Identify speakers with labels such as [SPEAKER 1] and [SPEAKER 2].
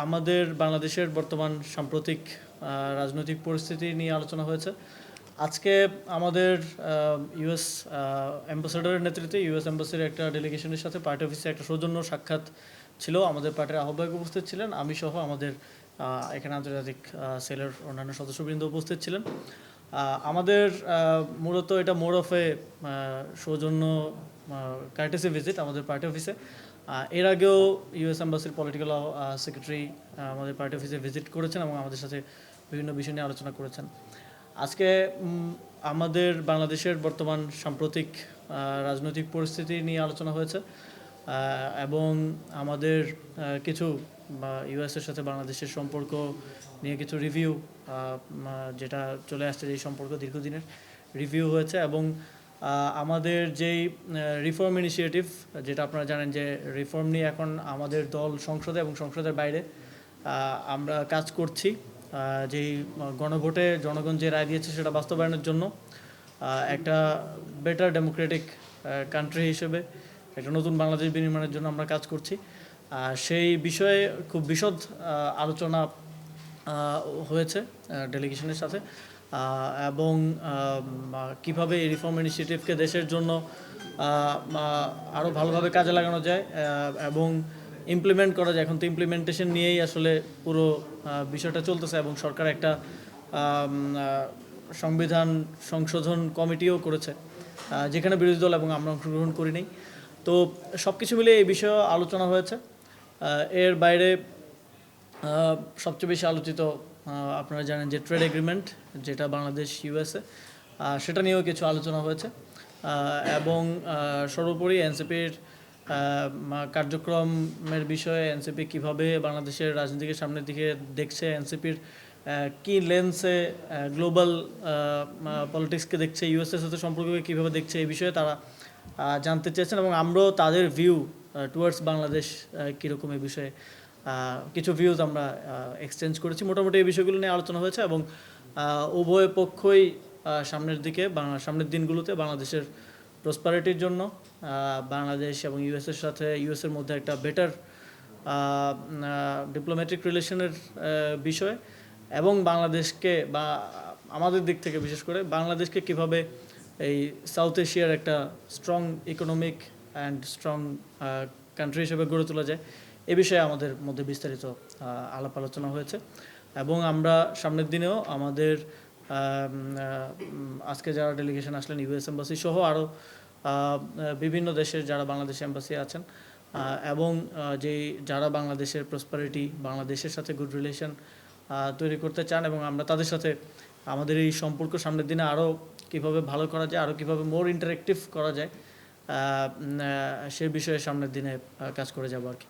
[SPEAKER 1] আমাদের বাংলাদেশের বর্তমান সাম্প্রতিক রাজনৈতিক পরিস্থিতি নিয়ে আলোচনা হয়েছে। আজকে আমাদের ইউএস অ্যাম্বাসেডরের নেতৃত্বে ইউএস অ্যাম্বাসির একটা ডেলিগেশনের সাথে পার্টি অফিসে একটা সৌজন্য সাক্ষাৎ ছিল। আমাদের পার্টির আহ্বায়ক উপস্থিত ছিলেন, আমি সহ আমাদের এখানে আন্তর্জাতিক সেলের অন্যান্য সদস্যবৃন্দ উপস্থিত ছিলেন। আমাদের মূলত এটা মোর অফ এ সৌজন্য কার্টেসি ভিজিট আমাদের পার্টি অফিসে। এর আগেও ইউএস অ্যাম্বাসির পলিটিক্যাল সেক্রেটারি আমাদের পার্টি অফিসে ভিজিট করেছেন এবং আমাদের সাথে বিভিন্ন বিষয় নিয়ে আলোচনা করেছেন। আজকে আমাদের বাংলাদেশের বর্তমান সাম্প্রতিক রাজনৈতিক পরিস্থিতি নিয়ে আলোচনা হয়েছে এবং আমাদের কিছু ইউএসের সাথে বাংলাদেশের সম্পর্ক নিয়ে কিছু রিভিউ, যেটা চলে আসছে এই সম্পর্ক দীর্ঘদিনের রিভিউ হয়েছে এবং আমাদের যেই রিফর্ম ইনিশিয়েটিভ, যেটা আপনারা জানেন যে রিফর্ম নিয়ে এখন আমাদের দল সংসদে এবং সংসদের বাইরে আমরা কাজ করছি। যেই গণভোটে জনগণ যে রায় দিয়েছে সেটা বাস্তবায়নের জন্য একটা বেটার ডেমোক্রেটিক কান্ট্রি হিসেবে একটা নতুন বাংলাদেশ বিনির্মাণের জন্য আমরা কাজ করছি। সেই বিষয়ে খুব বিশদ আলোচনা হয়েছে ডেলিগেশনের সাথে এবং কিভাবে এই রিফর্ম ইনিশিয়েটিভকে দেশের জন্য আরও ভালোভাবে কাজে লাগানো যায় এবং ইমপ্লিমেন্ট করা যায়। এখন তো ইমপ্লিমেন্টেশন নিয়েই আসলে পুরো বিষয়টা চলতেছে এবং সরকার একটা সংবিধান সংশোধন কমিটিও করেছে, যেখানে বিরোধী দল এবং আমরা অংশগ্রহণ করি নাই। তো সব কিছু মিলে এই বিষয়ে আলোচনা হয়েছে। এর বাইরে সবচেয়ে বেশি আলোচিত আপনারা জানেন যে ট্রেড এগ্রিমেন্ট, যেটা বাংলাদেশ ইউএসএ, সেটা নিয়েও কিছু আলোচনা হয়েছে এবং সর্বোপরি এনসিপির কার্যক্রমের বিষয়ে এনসিপি কীভাবে বাংলাদেশের রাজনীতিকে সামনের দিকে দেখছে, এনসিপির কী লেন্সে গ্লোবাল পলিটিক্সকে দেখছে, ইউএসএর সাথে সম্পর্ককে কীভাবে দেখছে, এই বিষয়ে তারা জানতে চেয়েছেন এবং আমরাও তাদের ভিউ টুয়ার্ডস বাংলাদেশ কীরকম এই বিষয়ে কিছু ভিউজ আমরা এক্সচেঞ্জ করেছি। মোটামুটি এই বিষয়গুলো নিয়ে আলোচনা হয়েছে এবং উভয় পক্ষই সামনের দিনগুলোতে বাংলাদেশের প্রসপারিটির জন্য বাংলাদেশ এবং ইউএসের সাথে ইউএসের মধ্যে একটা বেটার ডিপ্লোম্যাটিক রিলেশনের বিষয় এবং বাংলাদেশকে বা আমাদের দিক থেকে বিশেষ করে বাংলাদেশকে কীভাবে এই সাউথ এশিয়ার একটা strong economic and strong country হিসেবে গড়ে তোলা যায়, এ বিষয়ে আমাদের মধ্যে বিস্তারিত আলাপ আলোচনা হয়েছে এবং আমরা সামনের দিনেও আমাদের আজকে যারা ডেলিগেশন আসলেন ইউএস এম্বাসি সহ আরও বিভিন্ন দেশের যারা বাংলাদেশ এম্বাসি আছেন এবং যারা বাংলাদেশের প্রসপারিটি, বাংলাদেশের সাথে গুড রিলেশন তৈরি করতে চান এবং আমরা তাদের সাথে আমাদের এই সম্পর্ক সামনের দিনে আরও কীভাবে ভালো করা যায়, আরও কীভাবে মোর ইন্টারেক্টিভ করা যায়, সে বিষয়ে সামনের দিনে কাজ করে যাব আর কি।